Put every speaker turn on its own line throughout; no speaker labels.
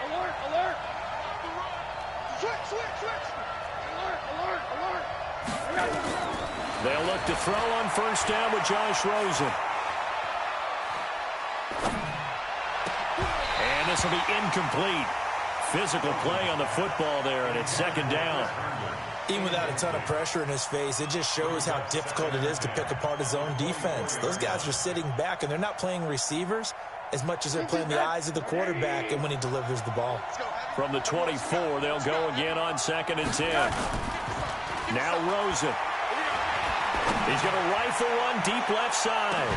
Alert, alert. Switch. Alert.
They'll look to throw on first down with Josh Rosen. And this will be incomplete. Physical play on the football there, and it's second down.
Even without a ton of pressure in his face, it just shows how difficult it is to pick apart his own defense. Those guys are sitting back, and they're not playing receivers as much as they're playing the eyes of the quarterback and when he delivers the ball.
From the 24, they'll go again on 2nd and 10. Now Rosen. He's going to rifle one deep left side.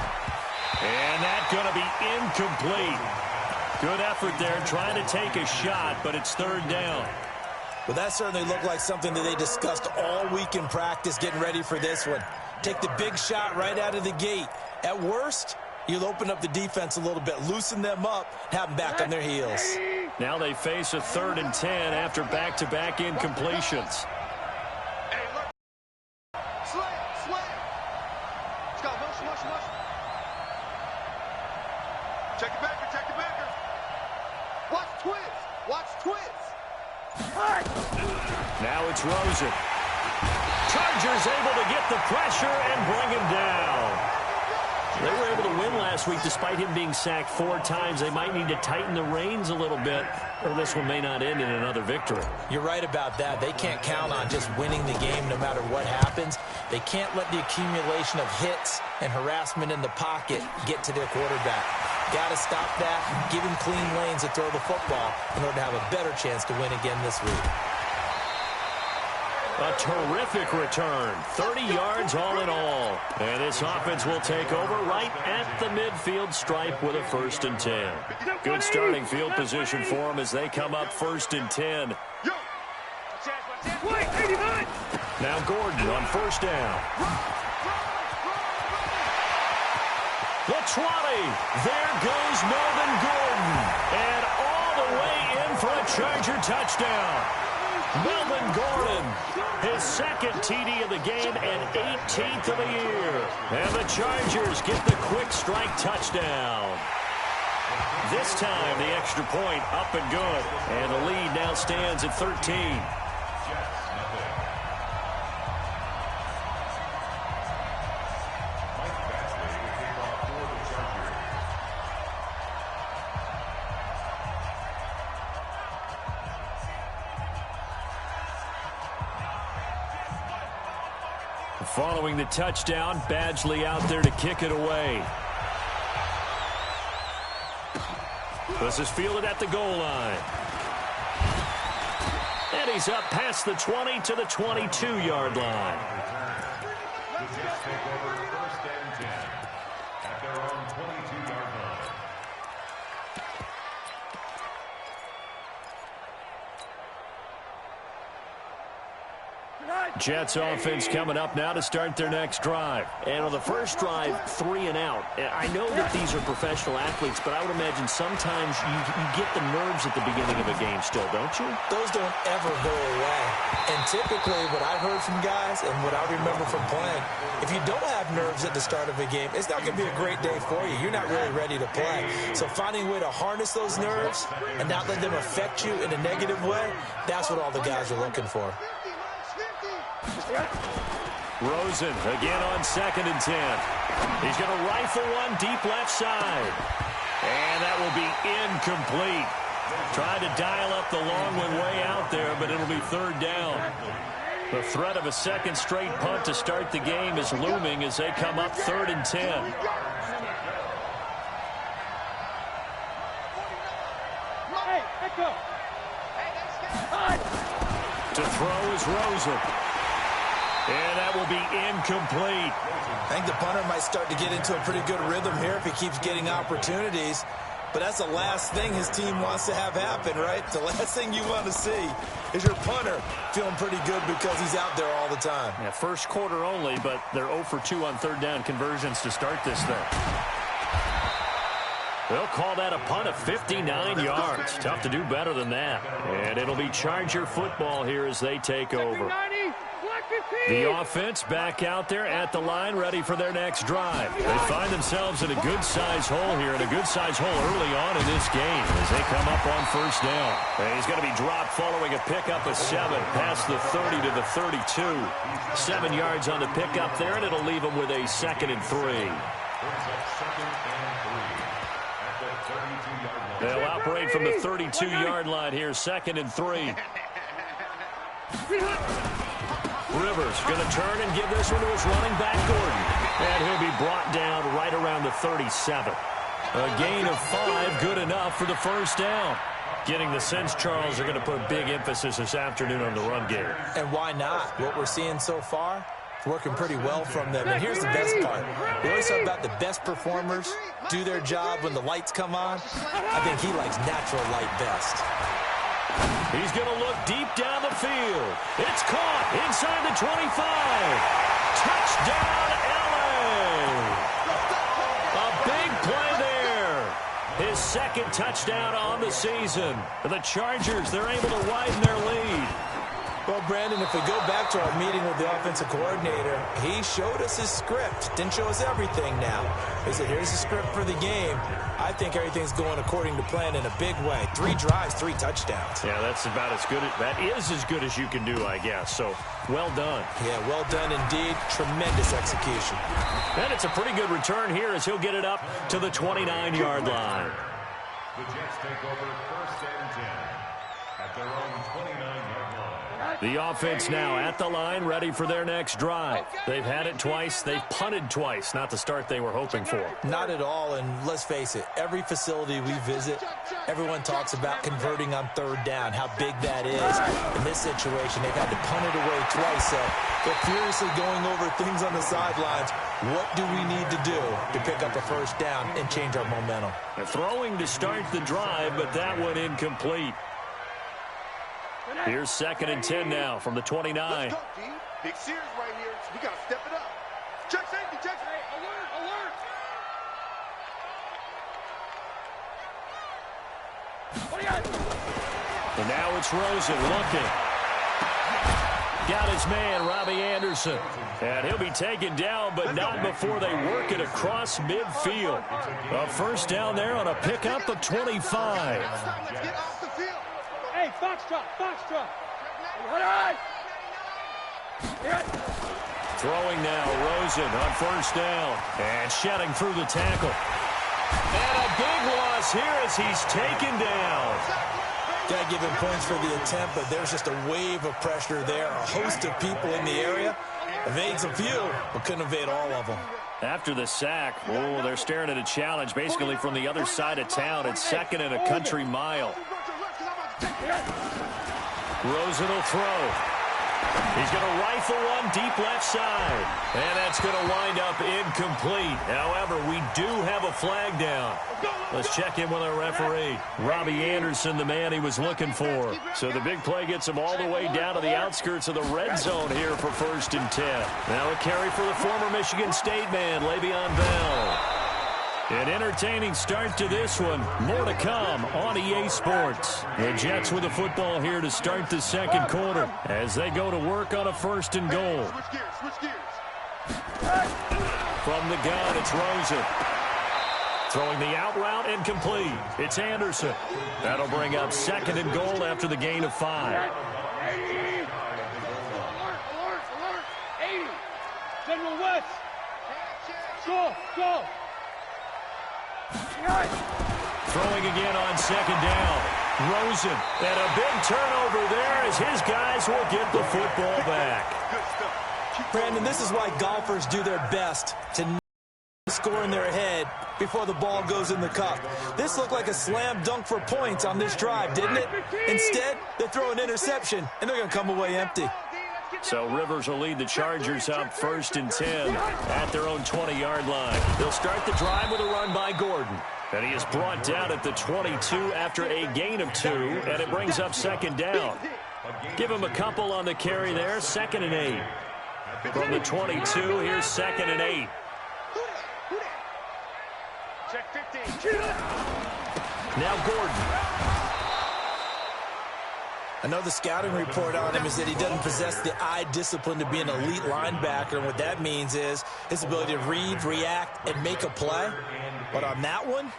And that's going to be incomplete. Good effort there trying to take a shot, but it's third down.
Well, that certainly looked like something that they discussed all week in practice getting ready for this one. Take the big shot right out of the gate. At worst, you'll open up the defense a little bit, loosen them up, have them back on their heels.
Now they face a 3rd and 10 after back-to-back incompletions. Now it's Rosen. Chargers able to get the pressure and bring him down. They were able to win last week despite him being sacked 4 times. They might need to tighten the reins a little bit, or this one may not end in another victory.
You're right about that. They can't count on just winning the game no matter what happens. They can't let the accumulation of hits and harassment in the pocket get to their quarterback. Got to stop that and give him clean lanes to throw the football in order to have a better chance to win again this week.
A terrific return, 30 yards all in all. And this offense will take over right at the midfield stripe with a 1st and 10. Good starting field position for them as they come up 1st and 10. Now Gordon on first down. The 20. There goes Melvin Gordon. And all the way in for a Charger touchdown. Melvin Gordon, his 2nd TD of the game and 18th of the year. And the Chargers get the quick strike touchdown. This time the extra point up and good. And the lead now stands at 13. Following the touchdown, Badgley out there to kick it away. This is fielded at the goal line. And he's up past the 20 to the 22-yard line. Jets offense coming up now to start their next drive. And on the first drive, 3 and out. I know that these are professional athletes, but I would imagine sometimes you get the nerves at the beginning of a game still, don't you?
Those don't ever go away. And typically what I've heard from guys and what I remember from playing, if you don't have nerves at the start of a game, it's not going to be a great day for you. You're not really ready to play. So finding a way to harness those nerves and not let them affect you in a negative way, that's what all the guys are looking for.
Rosen again on 2nd and 10. He's going to rifle one deep left side. And that will be incomplete. Tried to dial up the long one way out there, but it'll be 3rd down. The threat of a 2nd straight punt to start the game is looming as they come up 3rd and 10. To throw is Rosen. And that will be incomplete.
I think the punter might start to get into a pretty good rhythm here if he keeps getting opportunities. But that's the last thing his team wants to have happen, right? The last thing you want to see is your punter feeling pretty good because he's out there all the time.
Yeah, first quarter only, but they're 0 for 2 on 3rd down conversions to start this thing. They'll call that a punt of 59 yards. Tough to do better than that. And it'll be Charger football here as they take over.
90, black 15.
The offense back out there at the line, ready for their next drive. They find themselves in a good-sized hole here, and a good-sized hole early on in this game as they come up on first down. And he's going to be dropped following a pickup of 7 past the 30 to the 32. 7 yards on the pickup there, and it'll leave him with a 2nd and 3. They'll operate from the 32-yard line here, 2nd and 3. Rivers going to turn and give this one to his running back, Gordon. And he'll be brought down right around the 37. A gain of 5, good enough for the first down. Getting the sense, Charles, are going to put big emphasis this afternoon on the run game.
And why not? What we're seeing so far, it's working pretty well from them. And here's the best part. We always talk about the best performers do their job when the lights come on. I think he likes natural light best.
He's going to look deep down the field. It's caught inside the 25. Touchdown, L.A. A big play there. His 2nd touchdown on the season. The Chargers, they're able to widen their lead.
Well, Brandon, if we go back to our meeting with the offensive coordinator, he showed us his script. Didn't show us everything now. He said, here's the script for the game. I think everything's going according to plan in a big way. 3 drives, 3 touchdowns.
Yeah, that's about as good. That is as good as you can do, I guess. So, well done.
Yeah, well done indeed. Tremendous execution.
And it's a pretty good return here as he'll get it up to the 29-yard line.
The Jets take over 1st and 10 at their own 29-yard line.
The offense now at the line, ready for their next drive. They've had it twice. They've punted twice. Not the start they were hoping for.
Not at all, and let's face it, every facility we visit, everyone talks about converting on 3rd down, how big that is. In this situation, they've had to punt it away twice, so they're furiously going over things on the sidelines. What do we need to do to pick up a 1st down and change our momentum?
Throwing to start the drive, but that one incomplete. Here's 2nd and 10 now from the 29.
Let's go, D. Big series right here. We got to step it up. Check safety, check safety. Alert, alert. What do you got?
And now it's Rosen looking. Got his man, Robbie Anderson. And he'll be taken down, but not before they work it across midfield. A 1st down there on a pickup of 25.
Let's get off the field.
Hey, Foxtrot, Foxtrot. All right.
Throwing now, Rosen on 1st down. And shedding through the tackle. And a big loss here as he's taken down.
Got to give him points for the attempt, but there's just a wave of pressure there. A host of people in the area. Evades a few, but couldn't evade all of them.
After the sack, oh, they're staring at a challenge basically from the other side of town. It's 2nd and a country mile. Rosen will throw. He's going to rifle one deep left side. And that's going to wind up incomplete. However, we do have a flag down. Let's check in with our referee. Robbie Anderson, the man he was looking for. So the big play gets him all the way down to the outskirts of the red zone here for 1st and 10. Now a carry for the former Michigan State man, Le'Veon Bell. An entertaining start to this one. More to come on EA Sports. The Jets with the football here to start the 2nd quarter as they go to work on a 1st and goal.
Switch gears.
From the gun, it's Rosen. Throwing the out route incomplete. It's Anderson. That'll bring up 2nd and goal after the gain of 5.
Alert, alert. 80. General West. Go.
Throwing again on 2nd down. Rosen. And a big turnover there as his guys will get the football back.
Brandon, this is why golfers do their best to score in their head before the ball goes in the cup. This looked like a slam dunk for points on this drive, didn't it? Instead, they throw an interception, and they're going to come away empty.
So Rivers will lead the Chargers up 1st and 10 at their own 20-yard line. They'll start the drive with a run by Gordon. And he is brought down at the 22 after a gain of 2, and it brings up 2nd down. Give him a couple on the carry there, 2nd and 8. From the 22, here's 2nd and 8.
Check 15.
Now Gordon.
I know the scouting report on him is that he doesn't possess the eye discipline to be an elite linebacker, and what that means is his ability to read, react, and make a play. But on that one,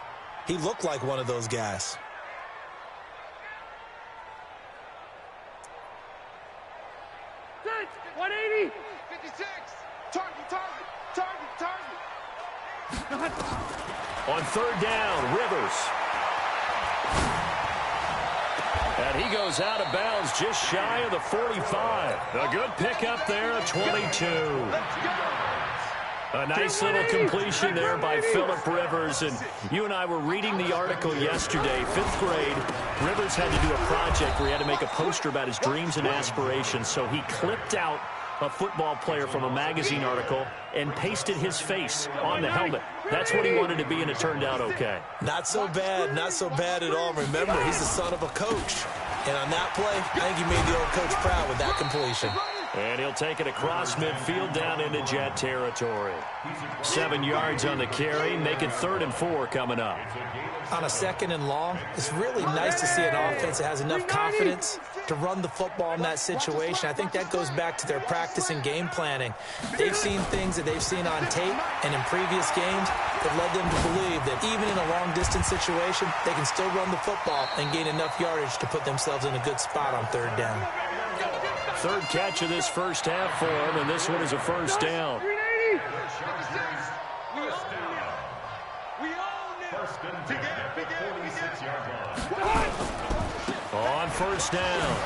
he looked like one of those guys.
Set, 180.
56. Target, target, target, target.
On third down, Rivers. And he goes out of bounds just shy of the 45. A good pickup there, 22. A nice little completion there by Phillip Rivers. And you and I were reading the article yesterday, 5th grade. Rivers had to do a project where he had to make a poster about his dreams and aspirations. So he clipped out a football player from a magazine article and pasted his face on the helmet. That's what he wanted to be, and it turned out okay.
Not so bad at all. Remember, he's the son of a coach. And on that play, I think he made the old coach proud with that completion.
And he'll take it across midfield down into Jet territory. 7 yards on the carry, make it 3rd and 4 coming up.
On a 2nd and long, it's really nice to see an offense that has enough confidence to run the football in that situation. I think that goes back to their practice and game planning. They've seen things that they've seen on tape and in previous games that led them to believe that even in a long-distance situation, they can still run the football and gain enough yardage to put themselves in a good spot on 3rd down.
3rd catch of this first half for him, and this one is a first down.
380.
First and 10 at the 46-yard line.
On first down,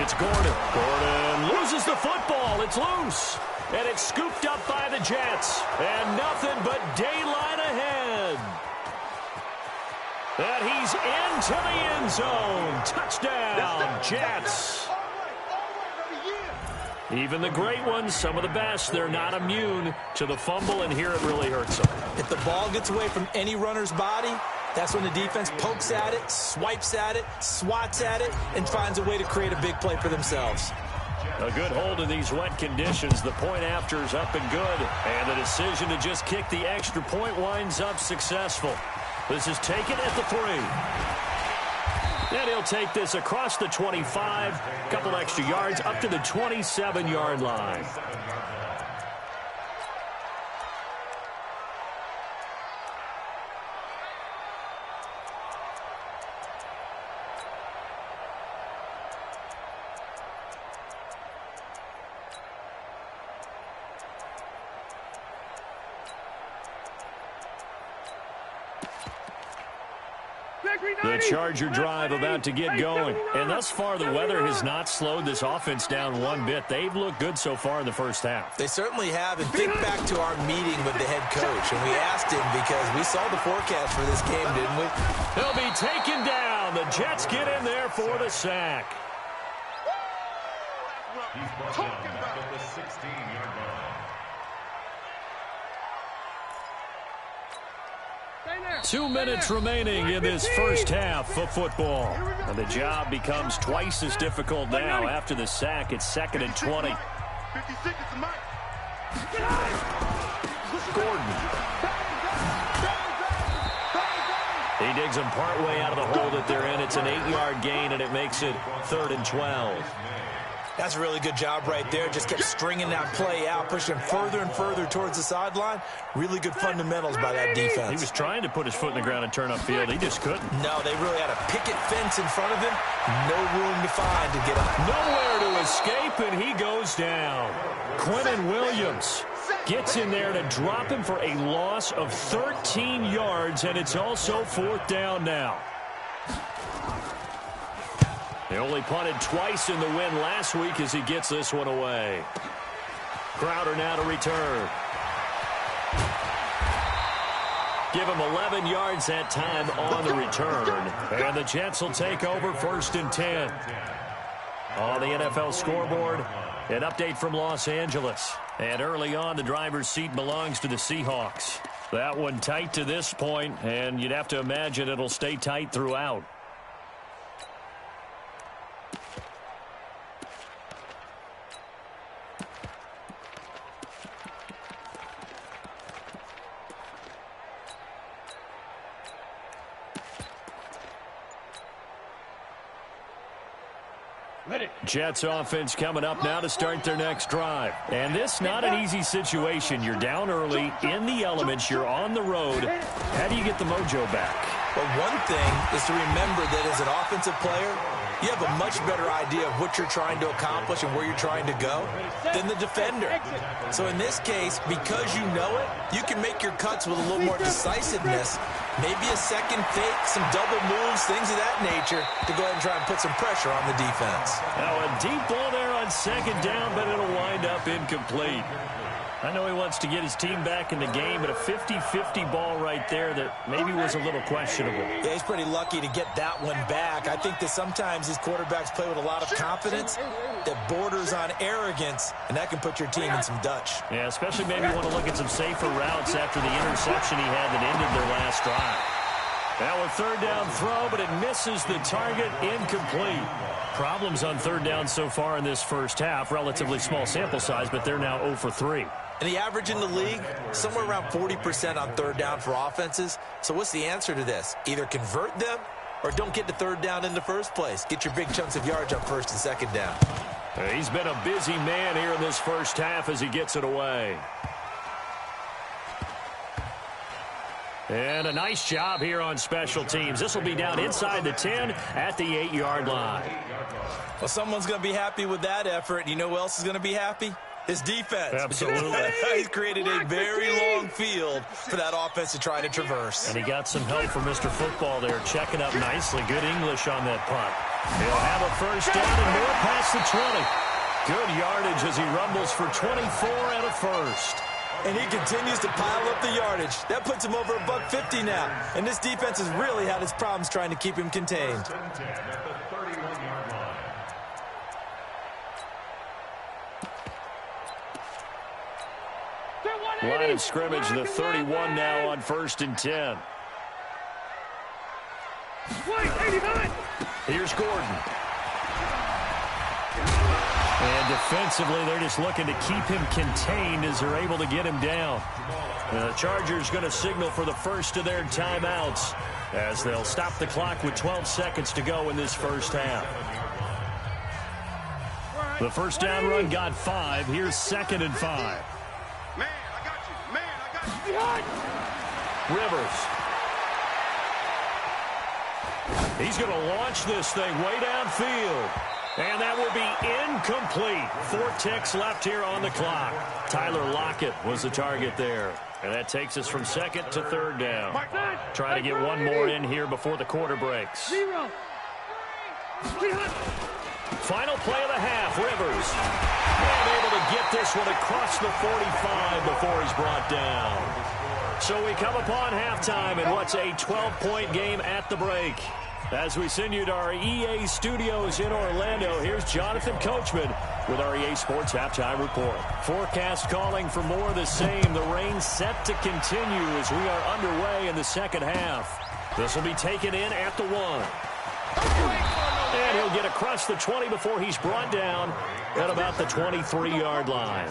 it's Gordon. Gordon loses the football. It's loose. And it's scooped up by the Jets. And nothing but daylight ahead. And he's into the end zone. Touchdown, Jets. Even the great ones, some of the best, they're not immune to the fumble, and here it really hurts them.
If the ball gets away from any runner's body, that's when the defense pokes at it, swipes at it, swats at it, and finds a way to create a big play for themselves.
A good hold in these wet conditions. The point after is up and good. And the decision to just kick the extra point winds up successful. This is taken at the 3. And he'll take this across the 25, a couple extra yards up to the 27-yard line. The Charger drive about to get going. And thus far, the weather has not slowed this offense down one bit. They've looked good so far in the first half.
They certainly have. And think back to our meeting with the head coach. And we asked him because we saw the forecast for this game, didn't we?
He'll be taken down. The Jets get in there for the sack.
He's brought down back at the 16-yard line.
2 minutes remaining in this first half of football. And the job becomes twice as difficult now after the sack. It's 2nd and 20.
56 is the mark.
Gordon. He digs them partway out of the hole that they're in. It's an 8-yard gain, and it makes it 3rd and 12.
That's a really good job right there. Just kept stringing that play out, pushing further and further towards the sideline. Really good fundamentals by that defense.
He was trying to put his foot in the ground and turn upfield. He just couldn't.
No, they really had a picket fence in front of him. No room to find to get up.
Nowhere to escape, and he goes down. Quentin Williams gets in there to drop him for a loss of 13 yards, and it's also 4th down now. They only punted twice in the win last week as he gets this one away. Crowder now to return. Give him 11 yards that time on the return. And the Jets will take over 1st and 10. On the NFL scoreboard, an update from Los Angeles. And early on, the driver's seat belongs to the Seahawks. That one tight to this point, and you'd have to imagine it'll stay tight throughout. Jets offense coming up now to start their next drive. And this not an easy situation. You're down early, in the elements, you're on the road. How do you get the mojo back?
Well, one thing is to remember that as an offensive player, you have a much better idea of what you're trying to accomplish and where you're trying to go than the defender. So in this case, because you know it, you can make your cuts with a little more decisiveness, maybe a second fake, some double moves, things of that nature to go ahead and try and put some pressure on the defense.
Now a deep ball there on second down, but it'll wind up incomplete. I know he wants to get his team back in the game, but a 50-50 ball right there that maybe was a little questionable.
Yeah, he's pretty lucky to get that one back. I think that sometimes these quarterbacks play with a lot of confidence that borders on arrogance, and that can put your team in some Dutch.
Yeah, especially maybe want to look at some safer routes after the interception he had that ended their last drive. Now a third down throw, but it misses the target, incomplete. Problems on third down so far in this first half. Relatively small sample size, but they're now 0 for 3.
And the average in the league, somewhere around 40% on third down for offenses. So what's the answer to this? Either convert them or don't get the third down in the first place. Get your big chunks of yards on first and second down.
He's been a busy man here in this first half as he gets it away. And a nice job here on special teams. This will be down inside the 10 at the 8-yard line.
Well, someone's going to be happy with that effort. You know who else is going to be happy? His defense.
Absolutely.
He's created a very long field for that offense to try to traverse.
And he got some help from Mr. Football there, checking up nicely. Good English on that punt. He'll have a first down and more past the 20. Good yardage as he rumbles for 24 and a first.
And he continues to pile up the yardage. That puts him over $150 now. And this defense has really had its problems trying to keep him contained.
Line of scrimmage, the 31 now on 1st and 10. Here's Gordon. And defensively, they're just looking to keep him contained as they're able to get him down. The Chargers going to signal for the first of their timeouts as they'll stop the clock with 12 seconds to go in this first half. The first down run got 5. Here's 2nd and 5.
Man, I got you. Man, I got you.
Rivers. He's going to launch this thing way downfield. And that will be incomplete. 4 ticks left here on the clock. Tyler Lockett was the target there. And that takes us from 2nd to 3rd down. Try to get one more in here before the quarter breaks. Final play of the half, Rivers. And able to get this one across the 45 before he's brought down. So we come upon halftime in what's a 12-point game at the break. As we send you to our EA studios in Orlando, here's Jonathan Coachman with our EA Sports Halftime Report. Forecast calling for more of the same. The rain set to continue as we are underway in the second half. This will be taken in at the 1. And he'll get across the 20 before he's brought down at about the 23-yard line.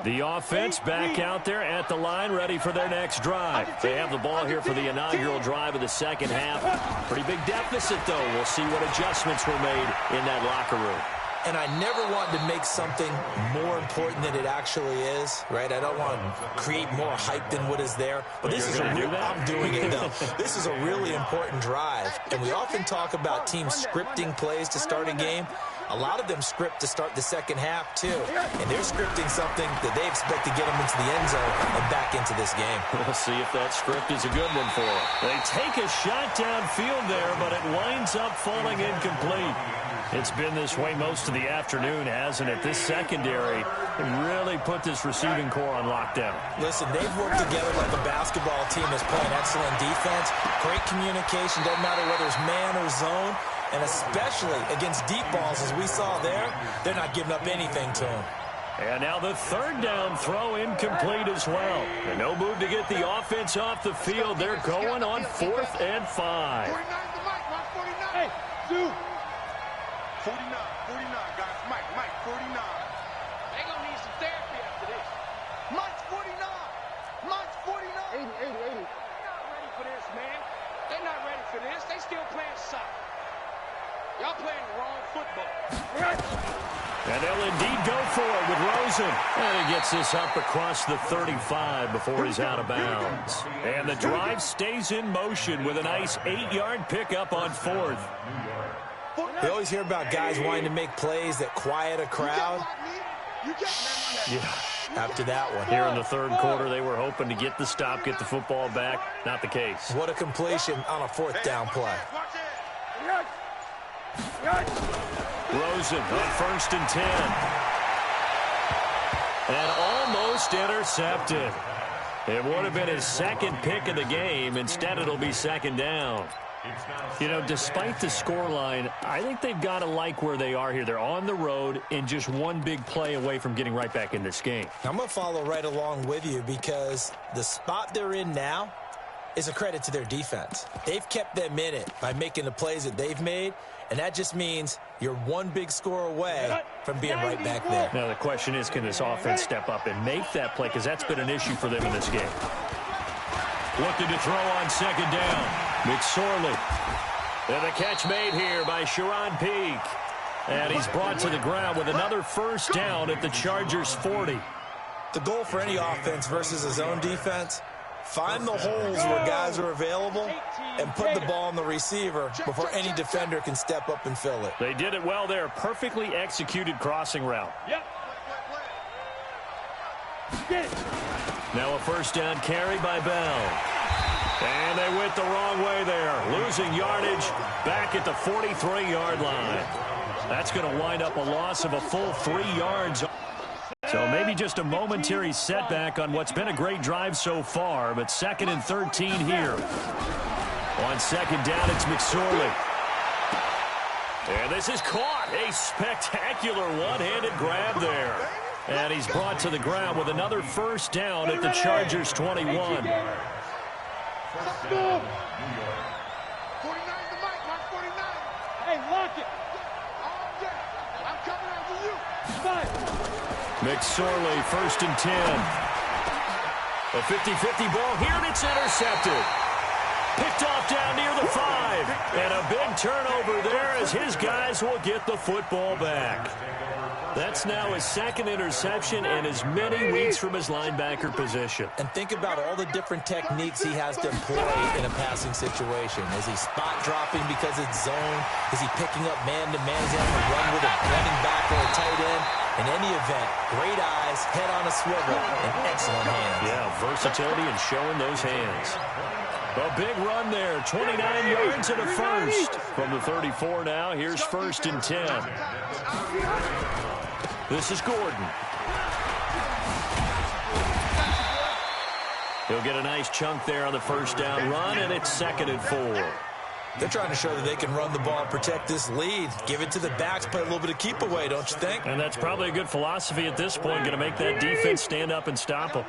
The offense back out there at the line, ready for their next drive. They have the ball here for the inaugural drive of the second half. Pretty big deficit, though. We'll see what adjustments were made in that locker room.
And I never want to make something more important than it actually is, right? I don't want to create more hype than what is there. But this is I'm doing it, though. This is a really important drive. And we often talk about teams scripting plays to start a game. A lot of them script to start the second half, too. And they're scripting something that they expect to get them into the end zone and back into this game.
We'll see if that script is a good one for them. They take a shot downfield there, but it winds up falling incomplete. It's been this way most of the afternoon, hasn't it? This secondary really put this receiving core on lockdown.
Listen, they've worked together like a basketball team that's playing excellent defense. Great communication, doesn't matter whether it's man or zone. And especially against deep balls, as we saw there, they're not giving up anything to them.
And now the third down throw incomplete as well. And no move to get the offense off the field. They're going on 4th and 5.
49 to Mike, 49. Hey, Sue. 49, guys. Mike, 49.
They're going to need some therapy after this. man. They're not ready for this. They still playing soccer. Y'all playing the wrong football.
And they'll indeed go for it with Rosen. And he gets this up across the 35 before he's out of bounds. And the drive stays in motion with a nice 8-yard pickup on 4th.
You always hear about guys wanting to make plays that quiet a crowd.
Yeah.
After that one.
Here in the third quarter, they were hoping to get the stop, get the football back. Not the case.
What a completion on a 4th down play.
Rosen on 1st and 10. And almost intercepted. It would have been his second pick of the game. Instead, it'll be 2nd down. You know, despite the scoreline, I think they've got to like where they are here. They're on the road and just one big play away from getting right back in this game.
I'm going to follow right along with you because the spot they're in now is a credit to their defense. They've kept them in it by making the plays that they've made, and that just means you're one big score away from being right back there.
Now, the question is, can this offense step up and make that play? Because that's been an issue for them in this game. Looking to throw on 2nd down. McSorley. And the catch made here by Sharon Peak. And he's brought to the ground with another 1st down at the Chargers' 40.
The goal for any offense versus a zone defense, find the holes where guys are available and put the ball on the receiver before any defender can step up and fill it.
They did it well there. Perfectly executed crossing route.
Yep.
Now a 1st down carry by Bell. And they went the wrong way there. Losing yardage back at the 43-yard line. That's going to wind up a loss of a full 3 yards. So maybe just a momentary setback on what's been a great drive so far, but 2nd and 13 here. On 2nd down, it's McSorley. And this is caught. A spectacular one-handed grab there. And he's brought to the ground with another 1st down at the Chargers' 21.
49 to Mike, Mark 49.
Hey, lock it.
I'm coming after you.
McSorley, 1st and 10. A 50-50 ball here, and it's intercepted. Picked off down near the 5. And a big turnover there as his guys will get the football back. That's now his 2nd interception and as many weeks from his linebacker position.
And think about all the different techniques he has to employ in a passing situation. Is he spot dropping because it's zone? Is he picking up man-to-man? Is he having to run with a running back or a tight end? In any event, great eyes, head on a swivel, and excellent hands.
Yeah, versatility and showing those hands. A big run there, 29 yards and a 1st. From the 34 now, here's 1st and 10. This is Gordon. He'll get a nice chunk there on the 1st down run, and it's 2nd and 4.
They're trying to show that they can run the ball and protect this lead. Give it to the backs, play a little bit of keep away, don't you think?
And that's probably a good philosophy at this point, going to make that defense stand up and stop them.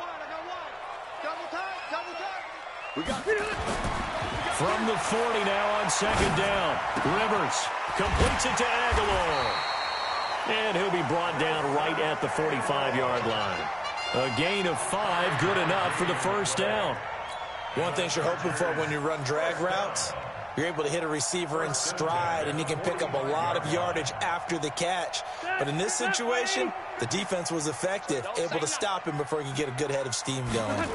From the 40 now on 2nd down. Rivers completes it to Aguilar. And he'll be brought down right at the 45-yard line. A gain of 5, good enough for the 1st down.
One thing you're hoping for when you run drag routes, you're able to hit a receiver in stride, and you can pick up a lot of yardage after the catch. But in this situation, the defense was effective, able to stop him before he could get a good head of steam going.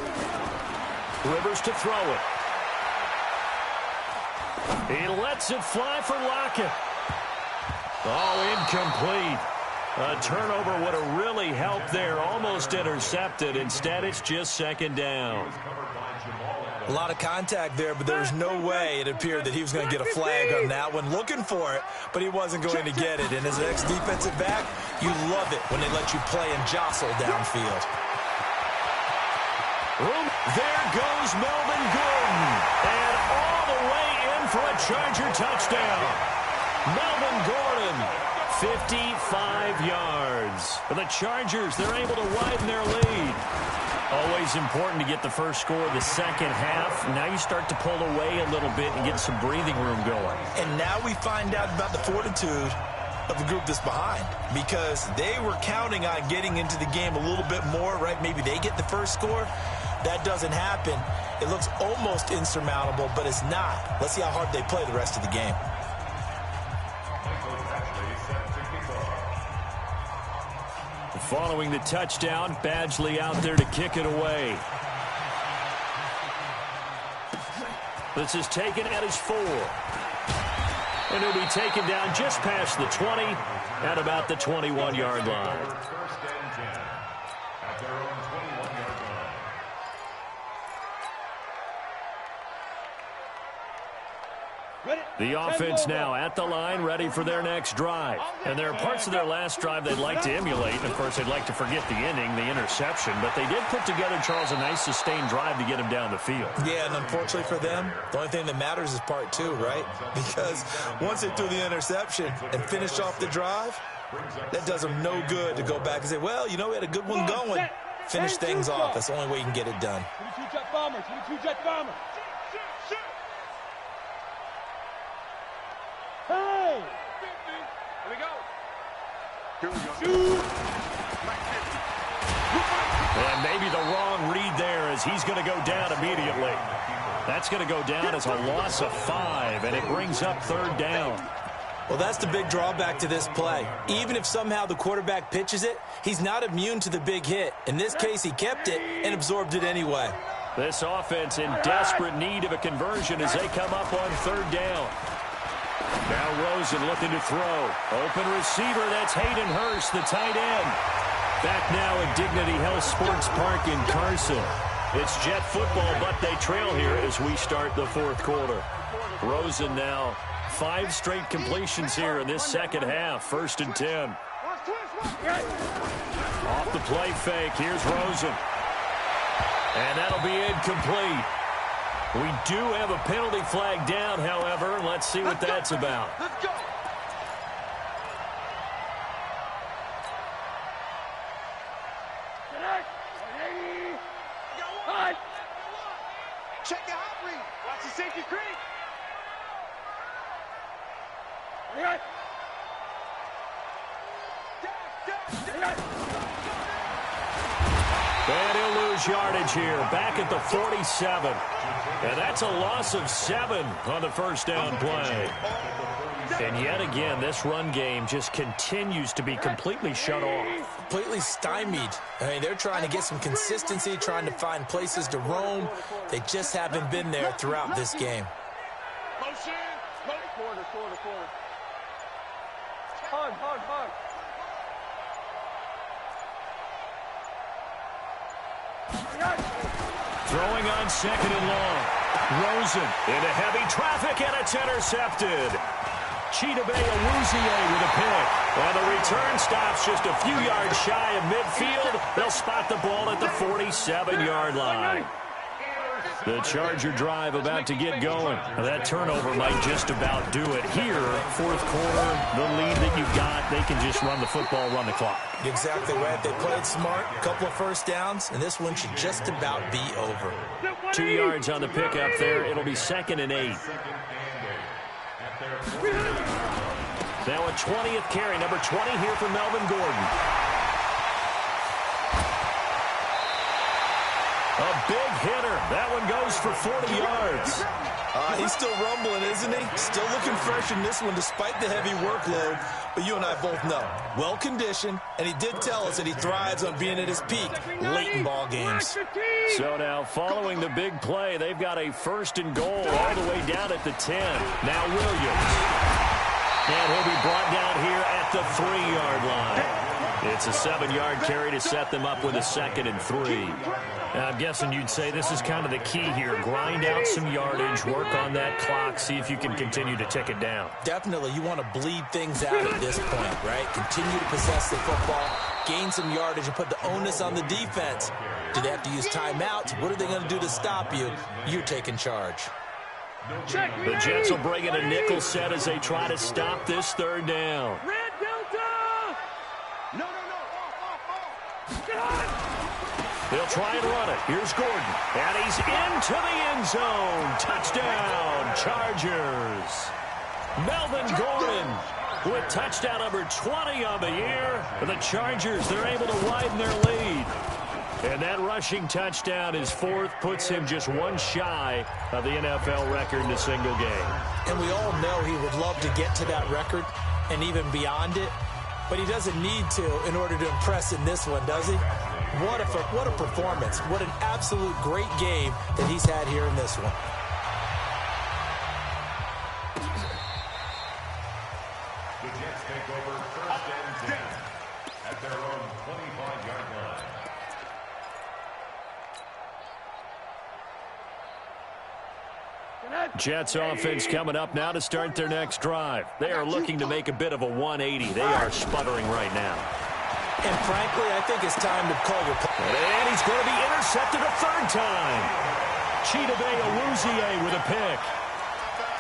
Rivers to throw it. He lets it fly for Lockett. Oh, incomplete. A turnover would have really helped there. Almost intercepted. Instead, it's just 2nd down.
A lot of contact there, but there was no way it appeared that he was going to get a flag on that one. Looking for it, but he wasn't going to get it. And as an ex-defensive back, you love it when they let you play and jostle downfield.
There goes Melvin Gordon. And all the way in for a Charger touchdown. Melvin Gordon, 55 yards. For the Chargers, they're able to widen their lead. Always important to get the first score of the second half. Now you start to pull away a little bit and get some breathing room going.
And now we find out about the fortitude of the group that's behind, because they were counting on getting into the game a little bit more, right? Maybe they get the first score. That doesn't happen. It looks almost insurmountable, but it's not. Let's see how hard they play the rest of the game.
Following the touchdown, Badgley out there to kick it away. This is taken at his 4. And he'll be taken down just past the 20 at about the 21-yard line.
First and 10 at their own 21-yard line.
The offense now at the line, ready for their next drive. And there are parts of their last drive they'd like to emulate. And, of course, they'd like to forget the ending, the interception. But they did put together, Charles, a nice sustained drive to get him down the field.
Yeah, and unfortunately for them, the only thing that matters is part 2, right? Because once they threw the interception and finished off the drive, that does them no good to go back and say, well, you know, we had a good one going. Finish things off. That's the only way you can get it done.
22 jet bombers, 22 jet bombers. Hey! Here we go.
And maybe the wrong read there as he's going to go down immediately. That's going to go down as a loss of 5, and it brings up 3rd down.
Well, that's the big drawback to this play. Even if somehow the quarterback pitches it, he's not immune to the big hit. In this case, he kept it and absorbed it anyway.
This offense in desperate need of a conversion as they come up on 3rd down. Now Rosen looking to throw. Open receiver, that's Hayden Hurst, the tight end. Back now at Dignity Health Sports Park in Carson. It's Jet football, but they trail here as we start the 4th quarter. Rosen now 5 straight completions here in this second half. 1st and 10. Off the play fake, here's Rosen. And that'll be incomplete. We do have a penalty flag down, however. Let's see what that's about.
Let's go. Check your hot read.
Watch the safety creep.
And he'll lose yardage here, back at the 47. And that's a loss of 7 on the 1st down play. And yet again, this run game just continues to be completely shut off.
Completely stymied. I mean, they're trying to get some consistency, trying to find places to roam. They just haven't been there throughout this game.
Motion. Corner. Hard.
Throwing on 2nd and long. Rosen into heavy traffic, and it's intercepted. Chidobe Awuzie with a pick. And the return stops just a few yards shy of midfield. They'll spot the ball at the 47-yard line. The Charger drive about to get going. That turnover might just about do it here. 4th quarter, the lead that you've got, they can just run the football, run the clock.
Exactly right. They played smart, a couple of 1st downs, and this one should just about be over.
2 yards on the pickup there. It'll be 2nd and 8. Now a 20th carry, number 20 here for Melvin Gordon. A big hitter. That one goes for 40 yards.
He's still rumbling, isn't he? Still looking fresh in this one despite the heavy workload. But you and I both know, well-conditioned, and he did tell us that he thrives on being at his peak late in ball games.
So now, following the big play, they've got a 1st and goal all the way down at the 10. Now Williams. And he'll be brought down here at the 3-yard line. It's a 7-yard carry to set them up with a 2nd and 3. Now, I'm guessing you'd say this is kind of the key here. Grind out some yardage, work on that clock, see if you can continue to tick it down.
Definitely, you want to bleed things out at this point, right? Continue to possess the football, gain some yardage, and put the onus on the defense. Do they have to use timeouts? What are they going to do to stop you? You're taking charge.
The Jets will bring in a nickel set as they try to stop this 3rd down.
Red Delta!
No.
They'll try and run it. Here's Gordon. And he's into the end zone. Touchdown, Chargers. Melvin Gordon with touchdown number 20 on the year. The Chargers, they're able to widen their lead. And that rushing touchdown, his fourth, puts him just one shy of the NFL record in a single game.
And we all know he would love to get to that record and even beyond it, but he doesn't need to in order to impress in this one, does he? What a performance. What an absolute great game that he's had here in this one.
The Jets take over first and 10 at their own 25-yard line.
Jets offense coming up now to start their next drive. They are looking to make a bit of a 180. They are sputtering right now.
And frankly, I think it's time to call your play.
And he's going to be intercepted a third time. Chidobe Awuzie with a pick.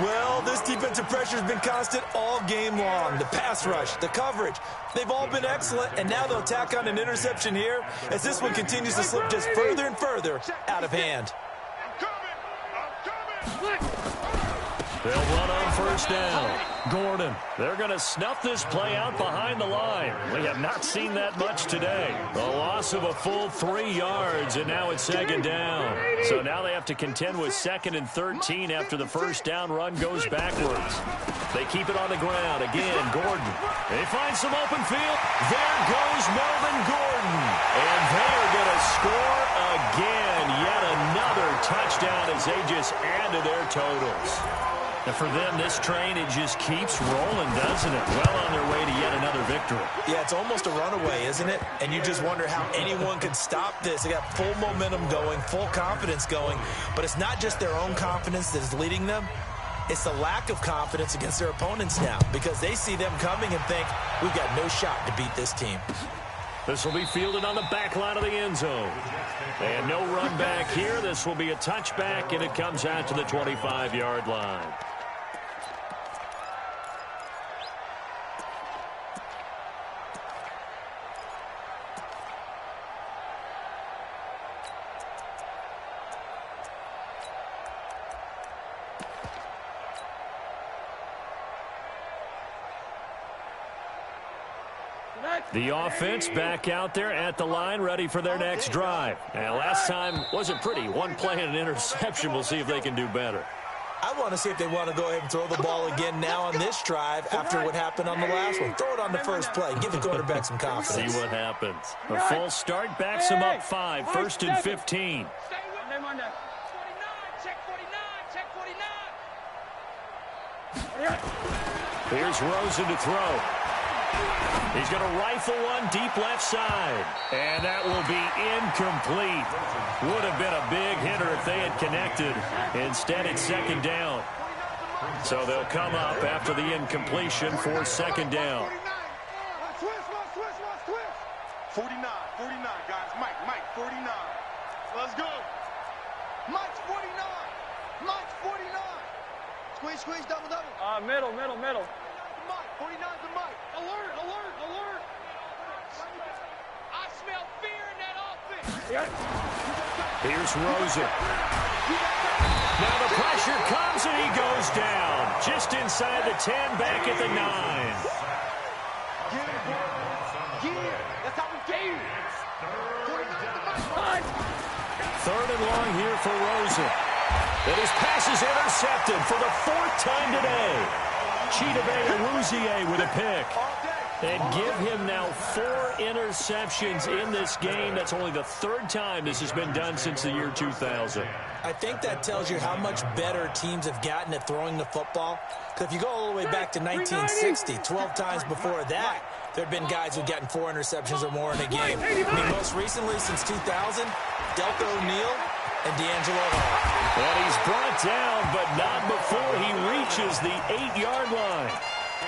Well, this defensive pressure has been constant all game long. The pass rush, the coverage, they've all been excellent, and now they'll tack on an interception here as this one continues to slip just further and further out of hand.
They'll run on first down. Gordon, they're going to snuff this play out behind the line. We have not seen that much today. A loss of a full 3 yards, and now it's second down. So now they have to contend with 2nd and 13 after the first down run goes backwards. They keep it on the ground. Again, Gordon. They find some open field. There goes Melvin Gordon. And they're going to score again. Yet another touchdown as they just add to their totals. And for them, this train, it just keeps rolling, doesn't it? Well on their way to yet another victory.
Yeah, it's almost a runaway, isn't it? And you just wonder how anyone could stop this. They got full momentum going, full confidence going. But it's not just their own confidence that is leading them. It's the lack of confidence against their opponents now because they see them coming and think, we've got no shot to beat this team.
This will be fielded on the back line of the end zone. And no run back here. This will be a touchback, and it comes out to the 25-yard line. The offense back out there at the line, ready for their next drive. And last time wasn't pretty. One play and an interception. We'll see if they can do better.
I want to see if they want to go ahead and throw the ball again now on this drive after what happened on the last one. Throw it on the first play. Give the quarterback some confidence.
See what happens. A full start backs them up 5. 1st and 15. Here's Rosen to throw. He's going to rifle one deep left side. And that will be incomplete. Would have been a big hitter if they had connected. Instead, it's second down. So they'll come up after the incompletion for second down.
49, guys. Mike, 49. Let's go. Mike's 49. Mike's 49. Squeeze, double.
Middle.
Mike, 49 to Mike.
Alert. I smell fear in that offense.
Here's Rosen. Now the pressure comes and he goes down. Just inside the 10, back at the 9.
That's how we do.
3rd and long here for Rosen. And his pass is intercepted for the 4th time today. Chidobe Awuzie with a pick. And give him now 4 interceptions in this game. That's only the 3rd time this has been done since the year 2000.
I think that tells you how much better teams have gotten at throwing the football. Because if you go all the way back to 1960, 12 times before that, there have been guys who've gotten 4 interceptions or more in a game. I mean, most recently, since 2000, Delta O'Neal and D'Angelo Hall.
And he's brought down, but not before he reaches the 8-yard line.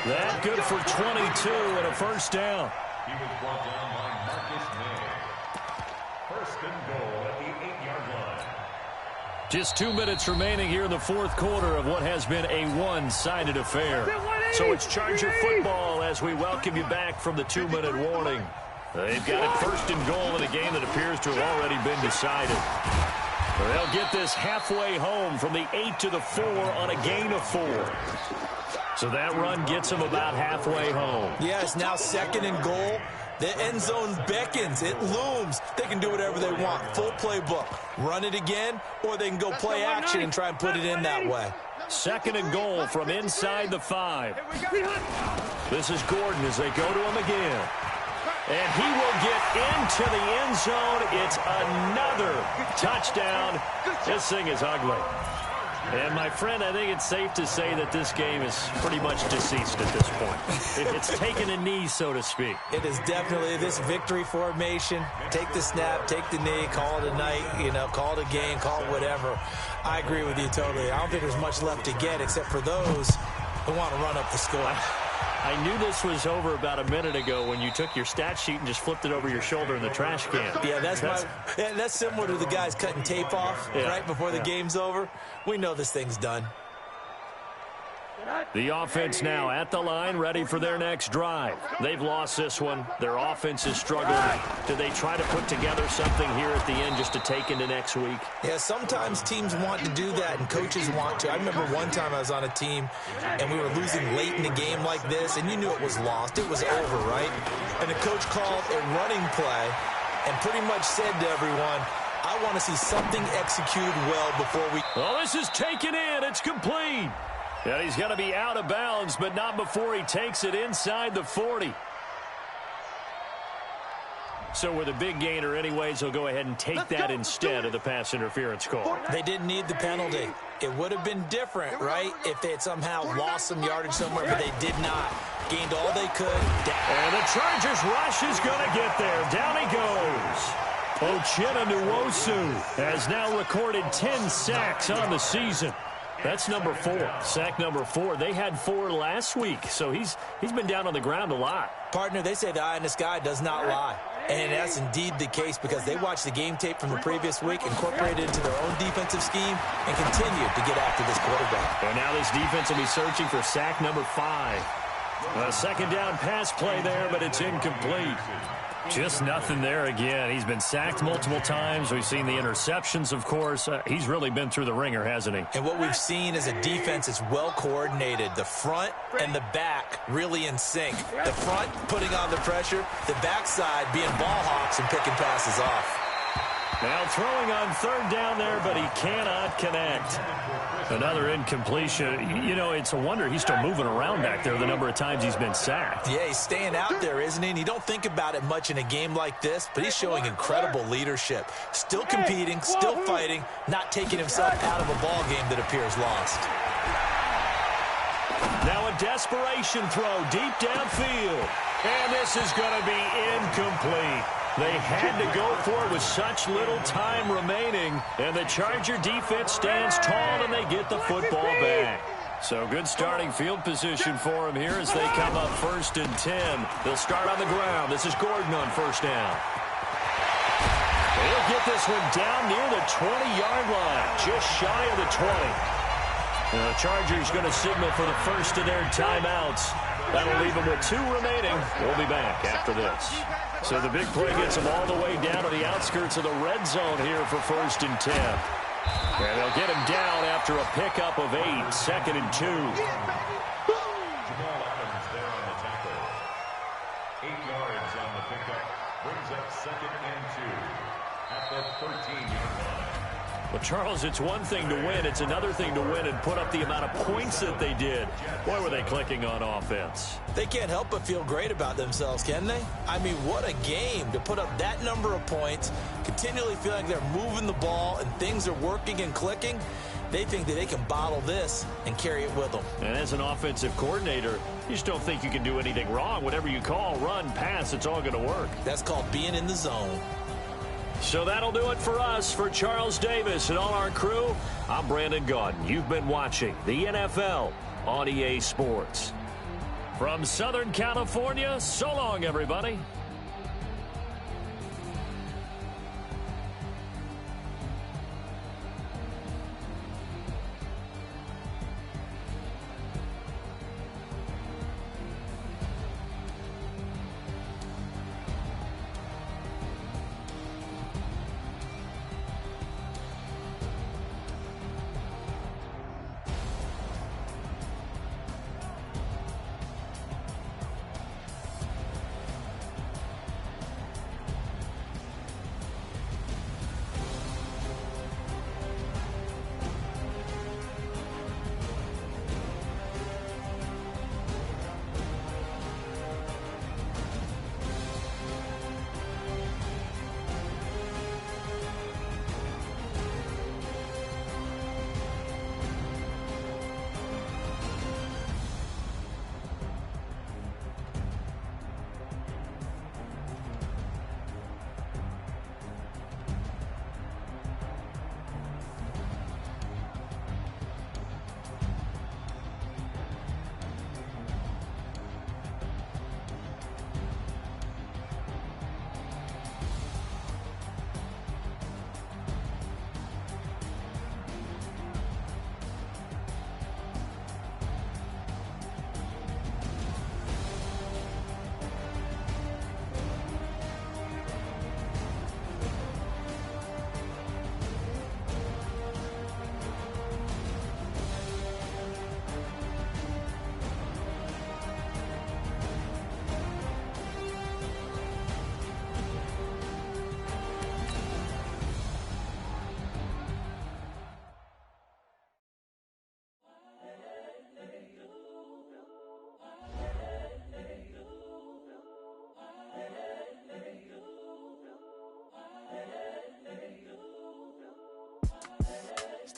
That good for 22 and a first down.
He was brought down by Marcus May. 1st and goal at the 8-yard line.
Just 2 minutes remaining here in the 4th quarter of what has been a one-sided affair. So it's Charger football as we welcome you back from the 2-minute warning. They've got it 1st and goal in a game that appears to have already been decided. They'll get this halfway home from the 8 to the 4 on a gain of 4. So that run gets them about halfway home.
Yeah, it's now 2nd and goal. The end zone beckons. It looms. They can do whatever they want. Full playbook. Run it again, or they can go play action and try and put it in that way.
2nd and goal from inside the 5. This is Gordon as they go to him again. And he will get into the end zone. It's another touchdown. This thing is ugly. And, my friend, I think it's safe to say that this game is pretty much deceased at this point. It's taken a knee, so to speak.
It is definitely this victory formation. Take the snap, take the knee, call it a night, call it a game, call it whatever. I agree with you totally. I don't think there's much left to get except for those who want to run up the score.
I knew this was over about a minute ago when you took your stat sheet and just flipped it over your shoulder in the trash can.
Yeah, that's similar to the guys cutting tape off right before the game's over. We know this thing's done.
The offense now at the line, ready for their next drive. They've lost this one. Their offense is struggling. Do they try to put together something here at the end just to take into next week?
Yeah, sometimes teams want to do that and coaches want to. I remember one time I was on a team and we were losing late in a game like this, and you knew it was lost. It was over, right? And the coach called a running play and pretty much said to everyone, I want to see something executed well before we...
Oh, this is taken in. It's complete. And he's going to be out of bounds, but not before he takes it inside the 40. So with a big gainer anyways, he'll go ahead and take that instead of the pass interference call.
They didn't need the penalty. It would have been different, right, if they had somehow lost some yardage somewhere, but they did not. Gained all they could.
And the Chargers rush is going to get there. Down he goes. Uchenna Nwosu has now recorded 10 sacks on the season. That's number 4. Sack number 4. They had 4 last week, so he's been down on the ground a lot.
Partner, they say the eye in the sky does not lie. And that's indeed the case because they watched the game tape from the previous week, incorporated it into their own defensive scheme, and continued to get after this quarterback.
And now this defense will be searching for sack number 5. A second down pass play there, but it's incomplete. Just nothing there again. He's been sacked multiple times. We've seen the interceptions, of course. He's really been through the ringer, hasn't he?
And what we've seen is a defense that's well coordinated. The front and the back really in sync. The front putting on the pressure, the backside being ball hawks and picking passes off.
Now throwing on 3rd down there, but he cannot connect. Another incompletion. You know, it's a wonder he's still moving around back there the number of times he's been sacked.
Yeah, he's staying out there, isn't he? And you don't think about it much in a game like this, but he's showing incredible leadership. Still competing, still fighting, not taking himself out of a ball game that appears lost.
Now a desperation throw deep downfield. And this is going to be incomplete. They had to go for it with such little time remaining. And the Charger defense stands tall and they get the football back. So good starting field position for him here as they come up 1st and 10. They'll start on the ground. This is Gordon on 1st down. They'll get this one down near the 20-yard line, just shy of the 20. And the Chargers going to signal for the first of their timeouts. That'll leave them with 2 remaining. We'll be back after this. So the big play gets them all the way down to the outskirts of the red zone here for 1st and 10. And they'll get him down after a pickup of 8, 2nd and 2.
Jamal Adams there on the tackle. 8 yards on the pickup. Brings up 2nd and 2 at the 13-yard line.
Well, Charles, it's one thing to win. It's another thing to win and put up the amount of points that they did. Boy, were they clicking on offense.
They can't help but feel great about themselves, can they? I mean, what a game to put up that number of points, continually feel like they're moving the ball and things are working and clicking. They think that they can bottle this and carry it with them.
And as an offensive coordinator, you just don't think you can do anything wrong. Whatever you call, run, pass, it's all going to work.
That's called being in the zone.
So that'll do it for us. For Charles Davis and all our crew, I'm Brandon Gaudin. You've been watching the NFL on EA Sports. From Southern California, so long, everybody.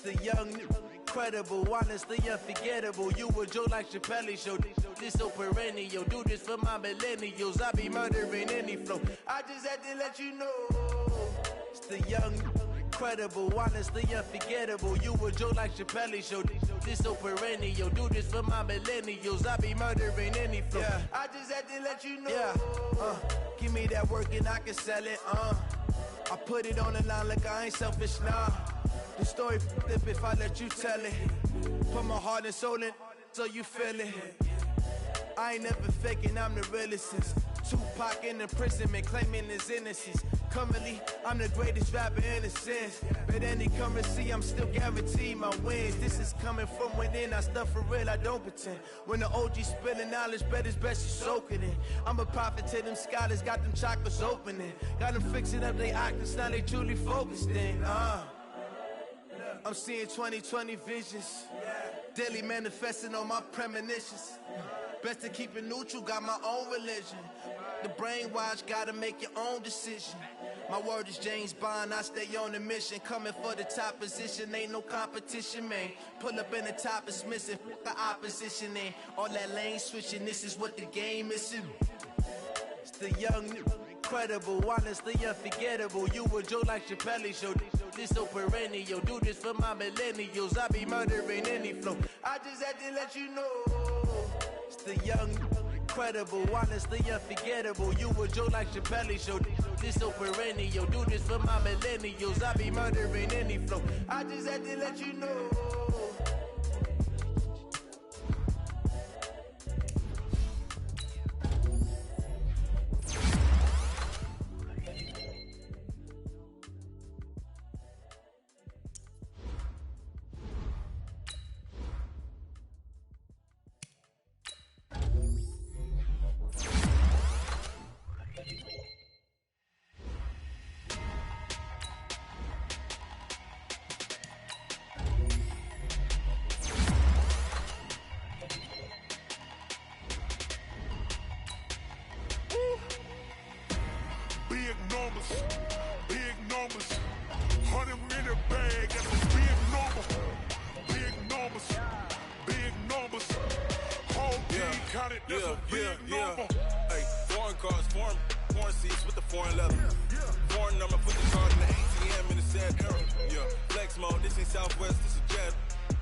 the young, incredible, honestly unforgettable. You a joke like Chappelle Show. This so perennial. Do this for my millennials. I be murdering any flow. I just had to let you know. It's the young, incredible, honestly unforgettable. You a joke like Chappelle Show. This so perennial. Do this for my millennials. I be murdering any flow. Yeah. I just had to let you know. Yeah. Give me that work and I can sell it. I put it on the line like I ain't selfish, nah. The story flip if I let you tell it. Put my heart and soul in so you feel it. I ain't never faking, I'm the realest since Tupac in imprisonment, claiming his innocence. Currently, I'm the greatest rapper in a sense. But any currency, I'm still guaranteed my wins. This is coming from within, I stuff for real, I don't pretend. When the OG spilling knowledge, bet it's best you soak it in. I'm a prophet to them scholars, got them chakras opening. Got them fixing up their octaves, now they truly focused in. I'm seeing 2020 visions, daily manifesting on my premonitions. Best to keep it neutral, got my own religion. The brainwash, gotta make your own decision. My word is James Bond, I stay on a mission. Coming for the top position, ain't no competition, man. Pull up in the top is missing, the opposition ain't. All that lane switching, this is what the game is. It's the young, incredible, honestly unforgettable. You a joke like Chappelle Show. This so perennial. Do this for my millennials. I be murdering any flow. I just had to let you know. It's the young, incredible, honestly unforgettable. You a joke like Chappelle Show. This so perennial. Do this for my millennials. I be murdering any flow. I just had to let you know.
Big numbers, 100 in the bag, that's a big number. Big numbers, whole team counted, that's a big number.
Hey, foreign cars, foreign seats with the foreign leather. Foreign number, put the card in the ATM in the sad era. Yeah, flex mode, this ain't Southwest, this is jet.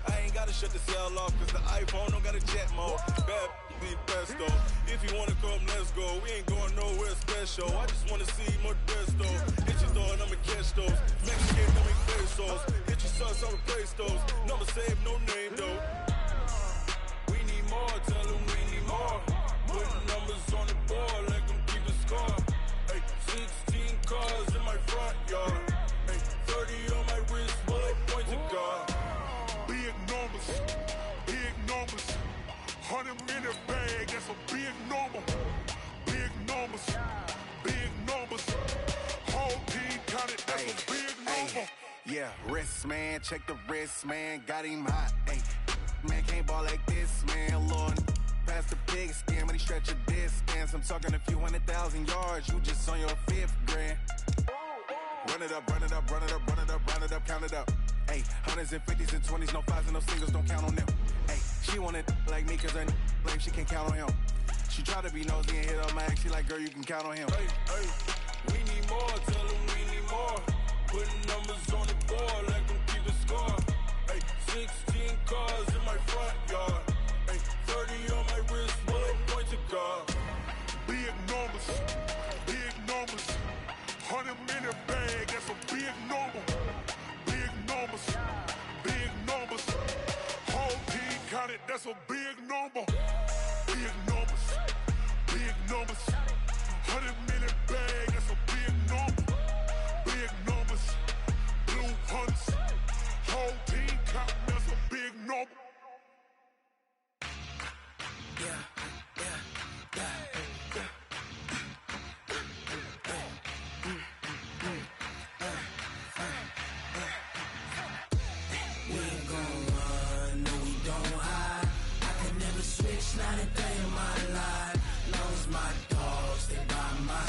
I ain't gotta shut the cell off, cause the iPhone don't got a jet mode. Bad need best though. If you wanna come, let's go. We ain't going nowhere special. I just wanna see more best though. Hit your door and I'ma catch those. Mexican, don't make pesos. Hit your sons, I'll replace those. Number save, no name though. We need more, tell them we need more. Putting numbers on the board, like them keep a score. Hey, 16 cars in my front yard. Hey, 30 on my wrist, bullet point to God.
Big numbers, 100 in the bag, that's a big number. Big numbers, whole team counted, that's a big number.
Yeah, wrist man, check the wrist man, got him hot. Ay, man can't ball like this, man. Lord, past the pig skin, but he stretch a distance. I'm talking a few 100,000 yards, you just on your 5th grand. Run it up, count it up. Ay, hundreds and 50s and 20s, no 5s and no singles, don't count on them. Ay, she want it like me, cause her blame, she can't count on him. She try to be nosy and hit on my ex, she like, girl, you can count on him. Hey, we need more, tell them we need more. Putting numbers on the board, like them keep a score. Ay, 16 cars in my front yard. Ay, 30 on my wrist, bullet point to God.
Big numbers, 100 in the bag, that's a big number. Big numbers, whole team counted, that's a big number. Big numbers, 100 million bag, that's a big number. Big numbers, blue hunts, whole team counting, that's a big number.
Not a day in my life, long as my dogs, they by my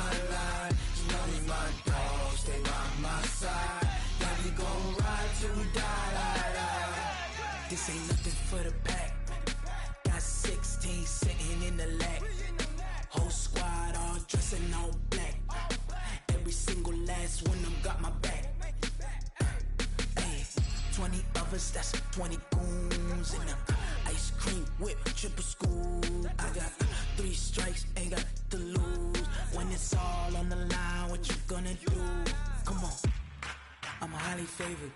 my life. You know me, my dog, stay by my side. Yeah, we gon' ride till we die. This ain't nothing for the pack. Got 16 sitting in the lap. Whole squad all dressing all black. Every single last one of them got my back. Hey, 20 of us, that's 20 goons in them. Ice cream whip, triple scoop. I got 3 strikes, ain't got to lose. When it's all on the line, what you gonna do? Come on, I'm highly favored.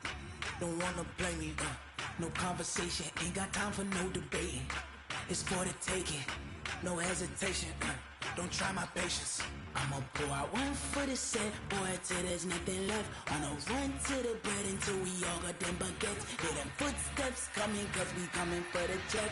Don't wanna play me, no conversation, ain't got time for no debating. It's for the taking, no hesitation, don't try my patience. I'ma pour out one for the set, boy, till there's nothing left. On a run to the bread until we all got them baguettes. Hear them footsteps coming, cause we coming for the check.